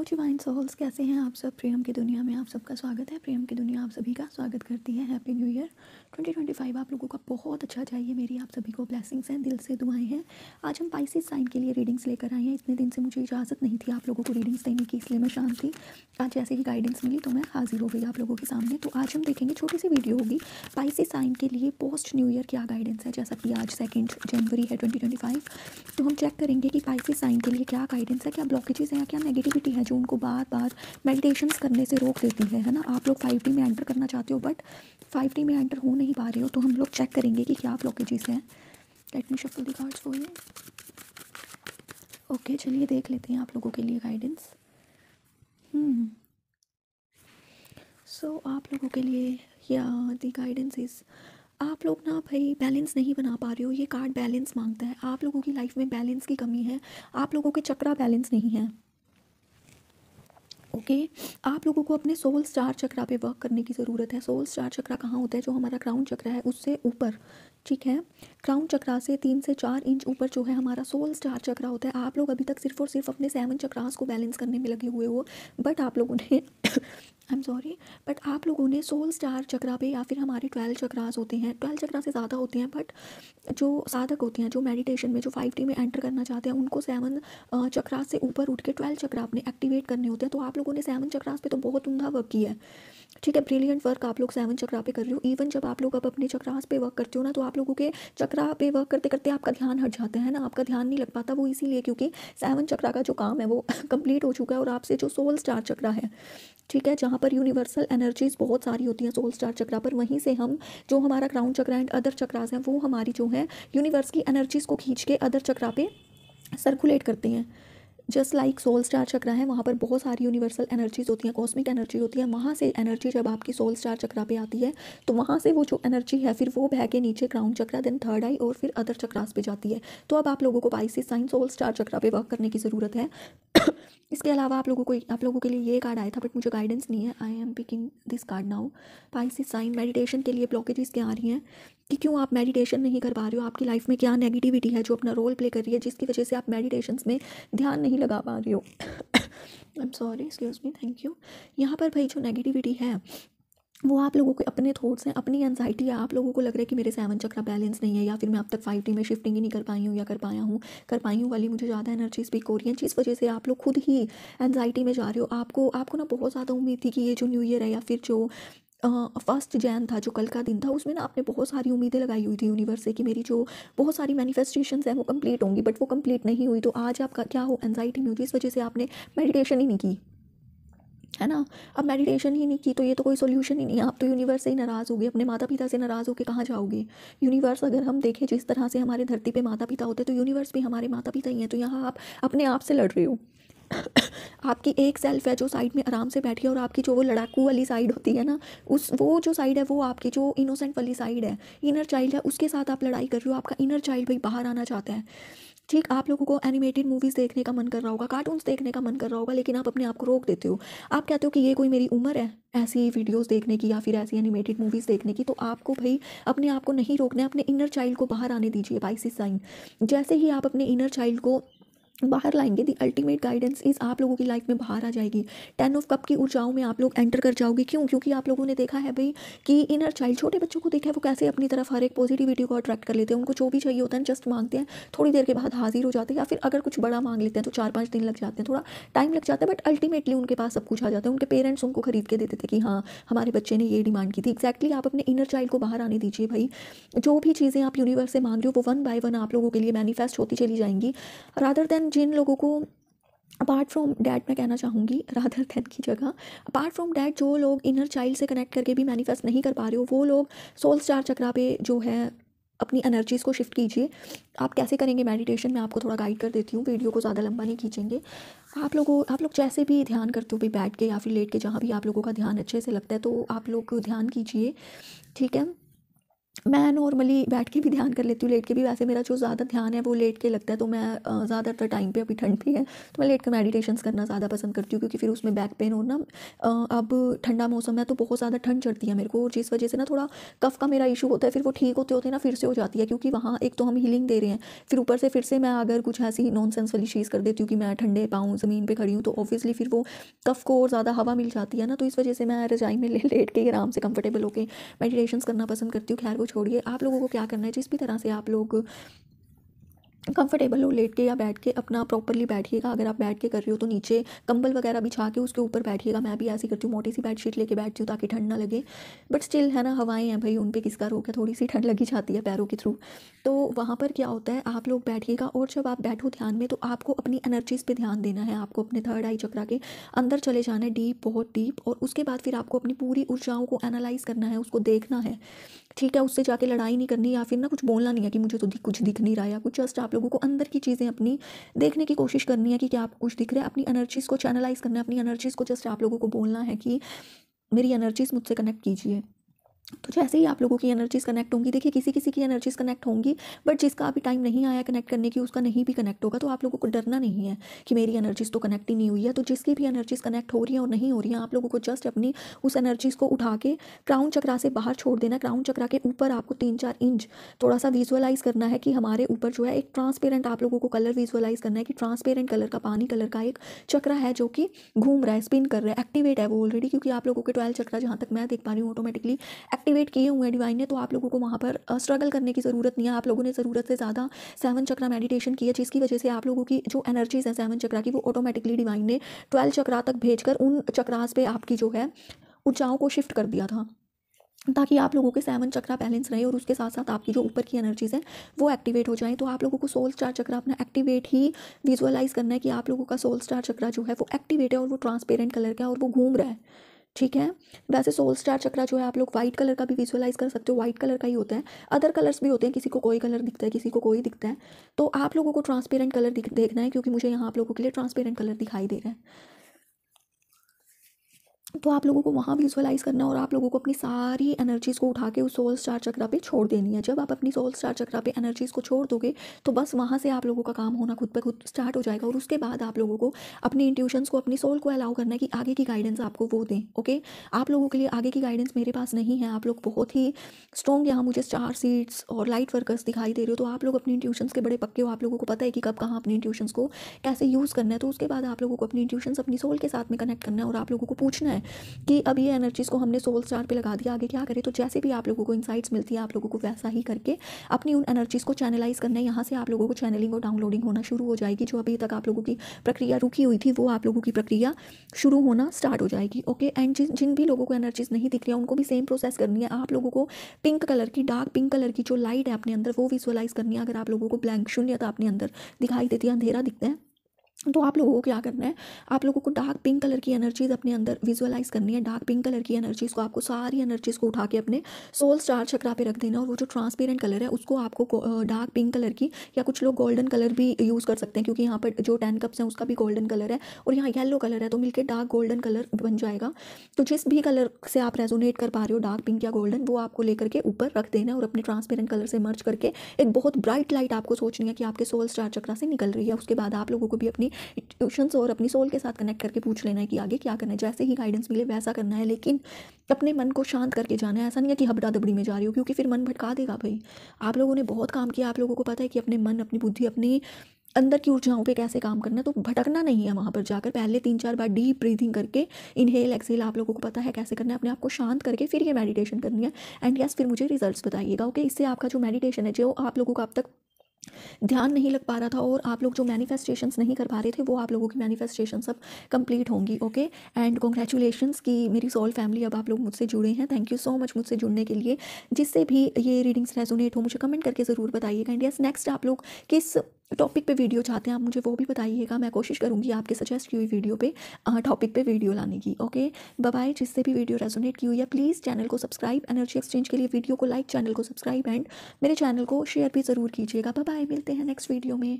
Hello divine souls, कैसे हैं आप सब। प्रेम की दुनिया में आप सबका स्वागत है। प्रेम की दुनिया आप सभी का स्वागत करती है। हैप्पी न्यू ईयर 2025 आप लोगों का बहुत अच्छा चाहिए। मेरी आप सभी को ब्लेसिंग्स हैं, दिल से दुआएं हैं। आज हम पाइसेस साइन के लिए रीडिंग्स लेकर आए हैं। इतने दिन से मुझे इजाज़त नहीं थी आप लोगों को रीडिंग्स देने की, इसलिए मैं शांत थी। आज जैसे ही गाइडेंस मिली तो मैं हाजिर हो गई आप लोगों के सामने। तो आज हम देखेंगे, छोटी सी वीडियो होगी, पाइसेस साइन के लिए पोस्ट न्यू ईयर क्या गाइडेंस है। जैसा कि आज 2 जनवरी है 2025, तो हम चेक करेंगे कि पाइसेस साइन के लिए क्या गाइडेंस है, क्या ब्लॉकेजेस हैं या क्या नेगेटिविटी है जो उनको बार बार मेडिटेशंस करने से रोक देती है ना। आप लोग 5D में एंटर करना चाहते हो बट 5D में एंटर हो नहीं पा रहे हो, तो हम लोग चेक करेंगे कि क्या ब्लॉकेजेस हैं। Let me shuffle the cards for you. Okay, चलिए देख लेते हैं आप लोगों के लिए गाइडेंस। सो आप लोगों के लिए या द गाइडेंस इज, आप लोग ना भाई बैलेंस नहीं बना पा रहे हो। ये कार्ड बैलेंस मांगता है। आप लोगों की लाइफ में बैलेंस की कमी है। आप लोगों के चक्रा बैलेंस नहीं है। ओके आप लोगों को अपने सोल स्टार चक्रा पे वर्क करने की ज़रूरत है। सोल स्टार चक्रा कहाँ होता है? जो हमारा क्राउन चक्रा है उससे ऊपर, ठीक है। क्राउन चक्रा से 3 से 4 इंच ऊपर जो है हमारा सोल स्टार चक्रा होता है। आप लोग अभी तक सिर्फ और सिर्फ अपने 7 चक्रास को बैलेंस करने में लगे हुए हो, बट आप लोगों ने आई एम सॉरी, बट आप लोगों ने सोल स्टार चक्रा पे, या फिर हमारे 12 चक्रास होते हैं, 12 चक्रा से ज़्यादा होते हैं, बट जो साधक होते हैं, जो मेडिटेशन में, जो 5D में एंटर करना चाहते हैं, उनको 7 चक्रास से ऊपर उठ के 12 चक्रा अपने एक्टिवेट करने होते हैं। तो आप लोगों ने 7 चक्रास पे तो बहुत उम्दा वर्क किया है, ठीक है। ब्रिलियंट वर्क आप लोग 7 चक्रा पे कर रहे हो। इवन जब आप लोग अब अपने चक्रास पे वर्क करते हो ना, तो आप लोगों के चक्रा पे वर्क करते करते आपका ध्यान हट जाता है ना, आपका ध्यान नहीं लग पाता। वो इसीलिए क्योंकि 7 चक्रा का जो काम है वो कंप्लीट हो चुका है, और आपसे जो सोल स्टार चक्रा है, ठीक है, जहाँ पर यूनिवर्सल एनर्जीज बहुत सारी होती हैं सोल स्टार चक्रा पर, वहीं से हम, जो हमारा crown chakra and other chakras हैं, वो हमारी जो है यूनिवर्स की एनर्जीज को खींच के अदर चक्रा पे सर्कुलेट करते हैं। जस्ट लाइक सोल स्टार चक्रा है, वहाँ पर बहुत सारी यूनिवर्सल एनर्जीज होती हैं, कॉस्मिक एनर्जी होती है। वहाँ से एनर्जी जब आपकी सोल स्टार चक्रा पे आती है, तो वहाँ से वो जो एनर्जी है फिर वो बह के नीचे क्राउन चक्रा, देन थर्ड आई, और फिर अदर चक्रास पे जाती है। तो अब आप लोगों को पाइसेस साइन सोल स्टार चक्रा पे वर्क करने की ज़रूरत है। इसके अलावा आप लोगों के लिए ये कार्ड आया था, बट मुझे गाइडेंस नहीं है। I am picking this card now. Pisces sign, meditation के लिए ब्लॉकेजेस क्या आ रही हैं, कि क्यों आप मेडिटेशन नहीं कर पा रहे हो, आपकी लाइफ में क्या नेगेटिविटी है जो अपना रोल प्ले कर रही है, जिसकी वजह से आप मेडिटेशंस में ध्यान नहीं लगा पा रहे हो। I am sorry, excuse me, thank you. यहाँ पर भाई जो नेगेटिविटी है वो आप लोगों के अपने थॉट्स हैं, अपनी एंजाइटी है। आप लोगों को लग रहा है कि मेरे 7 चक्रा बैलेंस नहीं है, या फिर मैं अब तक 5D में शिफ्टिंग ही नहीं कर पाई हूँ, या कर पाई हूँ वाली मुझे ज़्यादा एनर्जी स्पीक हो रही है, जिस वजह से आप लोग खुद ही एंजाइटी में जा रहे हो। आपको ना बहुत ज़्यादा उम्मीद थी कि ये जो न्यू ईयर है, या फिर जो 1 जैन था, जो कल का दिन था, उसमें ना आपने बहुत सारी उम्मीदें लगाई हुई थी यूनिवर्स से कि मेरी जो बहुत सारी मैनिफेस्टेशंस हैं वो कंप्लीट होंगी, बट वो कंप्लीट नहीं हुई। तो आज आपका क्या हो, एंजाइटी में हो, जिस वजह से आपने मेडिटेशन ही नहीं की, है ना। अब मेडिटेशन ही नहीं की तो ये तो कोई सोल्यूशन ही नहीं है। आप तो यूनिवर्स से ही नाराज़ हो गए, अपने माता पिता से नाराज़ होकर कहाँ जाओगे। यूनिवर्स, अगर हम देखें जिस तरह से हमारे धरती पे माता पिता होते, तो यूनिवर्स भी हमारे माता पिता ही हैं। तो यहाँ आप अपने आप से लड़ रहे हो। आपकी एक सेल्फ है जो साइड में आराम से बैठी है, और आपकी जो वो लड़ाकू वाली साइड होती है ना, वो जो साइड है, वो आपकी जो इनोसेंट वाली साइड है, इनर चाइल्ड है, उसके साथ आप लड़ाई कर रहे हो। आपका इनर चाइल्ड भाई बाहर आना चाहता है, ठीक। आप लोगों को एनिमेटेड मूवीज़ देखने का मन कर रहा होगा, कार्टून्स देखने का मन कर रहा होगा, लेकिन आप अपने आप को रोक देते हो। आप कहते हो कि ये कोई मेरी उम्र है ऐसी वीडियोस देखने की, या फिर ऐसी एनिमेटेड मूवीज़ देखने की। तो आपको भाई अपने आप को नहीं रोकना है, अपने इनर चाइल्ड को बाहर आने दीजिए। पाइसेस साइन, जैसे ही आप अपने इनर चाइल्ड को बाहर लाएंगे, दी अल्टीमेट गाइडेंस इज, आप लोगों की लाइफ में बाहर आ जाएगी। 10 ऑफ कप की ऊर्जाओं में आप लोग एंटर कर जाओगे। क्यों? क्योंकि आप लोगों ने देखा है भाई कि इनर चाइल्ड, छोटे बच्चों को देखा है वो कैसे अपनी तरफ हर एक पॉजिटिविटी को अट्रैक्ट कर लेते हैं। उनको जो भी चाहिए होता है जस्ट मांगते हैं, थोड़ी देर के बाद हाजिर हो जाते हैं, या फिर अगर कुछ बड़ा मांग लेते हैं तो 4-5 दिन लग जाते हैं, थोड़ा टाइम लग जाता है, बट अल्टीमेटली उनके पास सब कुछ आ जाता है। उनके पेरेंट्स उनको खरीद के देते थे कि हाँ हमारे बच्चे ने ये डिमांड की थी। एक्जैक्टली आप अपने इनर चाइल्ड को बाहर आने दीजिए भाई। जो भी चीज़ें आप यूनिवर्स से मांग रहे हो वो 1 बाय 1 आप लोगों के लिए मैनिफेस्ट होती चली जाएंगी। रादर देन जिन लोगों को, अपार्ट फ्रॉम डैट, मैं कहना चाहूँगी रादर दैन की जगह, अपार्ट फ्रॉम डैट जो लोग इनर चाइल्ड से कनेक्ट करके भी मैनिफेस्ट नहीं कर पा रहे हो, वो लोग सोल स्टार चक्रा पे जो है अपनी एनर्जीज़ को शिफ्ट कीजिए। आप कैसे करेंगे मेडिटेशन, मैं आपको थोड़ा गाइड कर देती हूँ, वीडियो को ज़्यादा लंबा नहीं खींचेंगे। आप लोग जैसे भी ध्यान करते हो भी, बैठ के या फिर लेट के, जहाँ भी आप लोगों का ध्यान अच्छे से लगता है, तो आप लोग ध्यान कीजिए, ठीक है। मैं नॉर्मली बैठ के भी ध्यान कर लेती हूँ, लेट के भी। वैसे मेरा जो ज़्यादा ध्यान है वो लेट के लगता है, तो मैं ज़्यादातर टाइम पे, अभी ठंड भी है तो मैं लेट के मेडिटेशंस करना ज़्यादा पसंद करती हूँ, क्योंकि फिर उसमें बैक पेन और ना अब ठंडा मौसम है तो बहुत ज़्यादा ठंड चढ़ती है मेरे को, और जिस वजह से ना थोड़ा कफ का मेरा इशू होता है, फिर वो ठीक होते होते ना फिर से हो जाती है, क्योंकि वहाँ एक तो हम हीलिंग दे रहे हैं, फिर ऊपर से फिर से मैं अगर कुछ ऐसी नॉनसेंस वाली चीज़ कर देती हूँ कि मैं ठंडे पाँव ज़मीन पे खड़ी हूँ, तो ऑब्वियसली फिर वो कफ को और ज़्यादा हवा मिल जाती है ना, तो इस वजह से मैं रजाई में लेट के आराम से कंफर्टेबल होके मेडिटेशंस करना पसंद करती हूँ। खैर वो छोड़िए, आप लोगों को क्या करना है, जिस भी तरह से आप लोग कंफर्टेबल हो, लेट के या बैठ के अपना प्रॉपरली बैठिएगा। अगर आप बैठ के कर रही हो तो नीचे कंबल वगैरह बिछा के उसके ऊपर बैठिएगा। मैं भी ऐसे ही करती हूँ, मोटी सी बेडशीट लेके बैठती हूँ ताकि ठंड ना लगे, बट स्टिल है ना, हवाएं हैं भाई, उन पे किसका रोक है, थोड़ी सी ठंड लगी जाती है पैरों के थ्रू। तो वहाँ पर क्या होता है, आप लोग बैठिएगा, और जब आप बैठो ध्यान में तो आपको अपनी एनर्जीज़ पे ध्यान देना है, आपको अपने थर्ड आई चक्रा के अंदर चले जाना है, डीप, बहुत डीप, और उसके बाद फिर आपको अपनी पूरी ऊर्जाओं को एनालाइज करना है, उसको देखना है, ठीक है। उससे जाके लड़ाई नहीं करनी, या फिर ना कुछ बोलना नहीं है कि मुझे तो कुछ दिख नहीं रहा, या कुछ, जस्ट आप लोगों को अंदर की चीज़ें अपनी देखने की कोशिश करनी है कि क्या आपको कुछ दिख रहा है। अपनी एनर्जीज़ को चैनलाइज करना है, अपनी एनर्जीज़ को जस्ट आप लोगों को बोलना है कि मेरी एनर्जीज़ मुझसे कनेक्ट कीजिए। तो जैसे ही आप लोगों की एनर्जीज़ कनेक्ट होंगी, देखिए किसी किसी की एनर्जीज़ कनेक्ट होंगी, बट जिसका अभी टाइम नहीं आया कनेक्ट करने की उसका नहीं भी कनेक्ट होगा, तो आप लोगों को डरना नहीं है कि मेरी एनर्जीज़ तो कनेक्ट ही नहीं हुई है। तो जिसकी भी एनर्जीज़ कनेक्ट हो रही हैं और नहीं हो रही हैं, आप लोगों को जस्ट अपनी उस एनर्जीज़ को उठा के क्राउन चक्रा से बाहर छोड़ देना। क्राउन चक्रा के ऊपर आपको 3-4 इंच थोड़ा सा विजुअलाइज़ करना है कि हमारे ऊपर जो है एक ट्रांसपेरेंट, आप लोगों को कलर विजुअलाइज़ करना है कि ट्रांसपेरेंट कलर का, पानी कलर का एक चक्रा है जो कि घूम रहा है, स्पिन कर रहा है, एक्टिवेट है वो ऑलरेडी, क्योंकि आप लोगों के 12 चक्रा जहाँ तक मैं देख पा रही हूँ ऑटोमेटिकली एक्टिवेट किए हुए हैं डिवाइन ने। तो आप लोगों को वहाँ पर स्ट्रगल करने की ज़रूरत नहीं है। आप लोगों ने ज़रूरत से ज़्यादा 7 चक्रा मेडिटेशन की है, जिसकी वजह से आप लोगों की जो एनर्जीज है 7 चक्रा की, वो ऑटोमेटिकली डिवाइन ने 12 चक्रा तक भेजकर उन चक्रास पे आपकी जो है ऊर्जाओं को शिफ्ट कर दिया था, ताकि आप लोगों के 7 चक्रा बैलेंस रहे और उसके साथ साथ आपकी जो ऊपर की एनर्जीज़ हैं वो एक्टिवेट हो जाएं। तो आप लोगों को सोल स्टार चक्रा अपना एक्टिवेट ही विजुअलाइज करना है कि आप लोगों का सोल स्टार चक्रा जो है वो एक्टिवेट है, और वो ट्रांसपेरेंट कलर का है और वो घूम रहा है, ठीक है। वैसे सोल स्टार चक्रा जो है आप लोग वाइट कलर का भी विजुअलाइज कर सकते हो, वाइट कलर का ही होता है, अदर कलर्स भी होते हैं, किसी को कोई कलर दिखता है, किसी को कोई दिखता है। तो आप लोगों को ट्रांसपेरेंट कलर देखना है, क्योंकि मुझे यहाँ आप लोगों के लिए ट्रांसपेरेंट कलर दिखाई दे रहा है। तो आप लोगों को वहाँ विजुअलाइज करना है, और आप लोगों को अपनी सारी एनर्जीज़ को उठा के उस सोल स्टार चक्रा पे छोड़ देनी है। जब आप अपनी सोल स्टार चक्रा पे एनर्जीज़ को छोड़ दोगे तो बस वहाँ से आप लोगों का काम होना खुद पे खुद स्टार्ट हो जाएगा, और उसके बाद आप लोगों को अपनी इंट्यूशंस को, अपनी सोल को अलाउ करना है कि आगे की गाइडेंस आपको वो दें, ओके। आप लोगों के लिए आगे की गाइडेंस मेरे पास नहीं है, आप लोग बहुत ही स्ट्रॉन्ग यहाँ मुझे स्टार सीड्स और लाइट वर्कर्स दिखाई दे रहे हो, तो आप लोग अपनी इंट्यूशंस के बड़े पक्के हो, आप लोगों को पता है कि कब कहाँ अपनी इंट्यूशंस को कैसे यूज़ करना है। तो उसके बाद आप लोगों को अपनी इंट्यूशंस अपनी सोल के साथ में कनेक्ट करना है, और आप लोगों को पूछना है कि अब ये एनर्जीज़ को हमने सोल स्टार पे लगा दिया, आगे क्या करें। तो जैसे भी आप लोगों को इंसाइट्स मिलती है, आप लोगों को वैसा ही करके अपनी उन एनर्जीज़ को चैनलाइज करना है। यहाँ से आप लोगों को चैनलिंग और डाउनलोडिंग होना शुरू हो जाएगी। जो अभी तक आप लोगों की प्रक्रिया रुकी हुई थी, वो आप लोगों की प्रक्रिया शुरू होना स्टार्ट हो जाएगी, ओके। एंड जिन भी लोगों को एनर्जीज़ नहीं दिख रही है उनको भी सेम प्रोसेस करनी है। आप लोगों को पिंक कलर की, डार्क पिंक कलर की जो लाइट है अपने अंदर वो विजुअलाइज करनी है। अगर आप लोगों को ब्लैंक शून्यता अपने अंदर दिखाई देती है, अंधेरा दिखता है, तो आप लोगों को क्या करना है, आप लोगों को डार्क पिंक कलर की एनर्जीज अपने अंदर विजुअलाइज करनी है। डार्क पिंक कलर की एनर्जीज को आपको, सारी एनर्जीज को उठा के अपने सोल स्टार चक्रा पे रख देना, और वो जो ट्रांसपेरेंट कलर है उसको आपको डार्क पिंक कलर की, या कुछ लोग गोल्डन कलर भी यूज़ कर सकते हैं, क्योंकि यहाँ पर जो 10 कप्स हैं उसका भी गोल्डन कलर है और यहाँ येलो कलर है, तो मिलकर डार्क गोल्डन कलर बन जाएगा। तो जिस भी कलर से आप रेजोनेट कर पा रहे हो, डार्क पिंक या गोल्डन, वो आपको लेकर के ऊपर रख देना है, और अपने ट्रांसपेरेंट कलर से मर्ज करके एक बहुत ब्राइट लाइट आपको सोचनी है कि आपके सोल स्टार चक्रा से निकल रही है। उसके बाद आप लोगों को भी अपनी ट्यूशंस और अपनी सोल के साथ कनेक्ट करके पूछ लेना है कि आगे क्या करना है। जैसे ही गाइडेंस मिले वैसा करना है, लेकिन अपने मन को शांत करके जाना है। ऐसा नहीं है कि हबड़ा दबड़ी में जा रही हो, क्योंकि फिर मन भटका देगा भाई। आप लोगों ने बहुत काम किया, आप लोगों को पता है कि अपने मन, अपनी बुद्धि, अपनी अंदर की ऊर्जाओं पे कैसे काम करना है, तो भटकना नहीं है। वहाँ पर जाकर पहले 3-4 बार डीप ब्रीथिंग करके, इनहेल एक्सेल आप लोगों को पता है कैसे करना है, अपने आप को शांत करके फिर ये मेडिटेशन करनी है। एंड यस, फिर मुझे रिजल्ट्स बताइएगा, ओके। इससे आपका जो मेडिटेशन है, जो आप लोगों का अब तक ध्यान नहीं लग पा रहा था और आप लोग जो मैनिफेस्टेशंस नहीं कर पा रहे थे, वो आप लोगों की मैनिफेस्टेशन सब कंप्लीट होंगी, ओके। एंड कॉन्ग्रेचुलेशंस कि मेरी सोल फैमिली, अब आप लोग मुझसे जुड़े हैं। थैंक यू सो मच मुझसे जुड़ने के लिए। जिससे भी ये रीडिंग्स रेजोनेट हो, मुझे कमेंट करके ज़रूर बताइएगा। एंड यस, नेक्स्ट आप लोग किस टॉपिक पे वीडियो चाहते हैं, आप मुझे वो भी बताइएगा। मैं कोशिश करूँगी आपके सजेस्ट की हुई वीडियो पे, टॉपिक पे वीडियो लाने की, ओके। Bye bye. जिससे भी वीडियो रेजोनेट की हुई है, प्लीज़ चैनल को सब्सक्राइब, एनर्जी एक्सचेंज के लिए वीडियो को लाइक, चैनल को सब्सक्राइब, एंड मेरे चैनल को शेयर भी ज़रूर कीजिएगा। बाय बाय, मिलते हैं नेक्स्ट वीडियो में।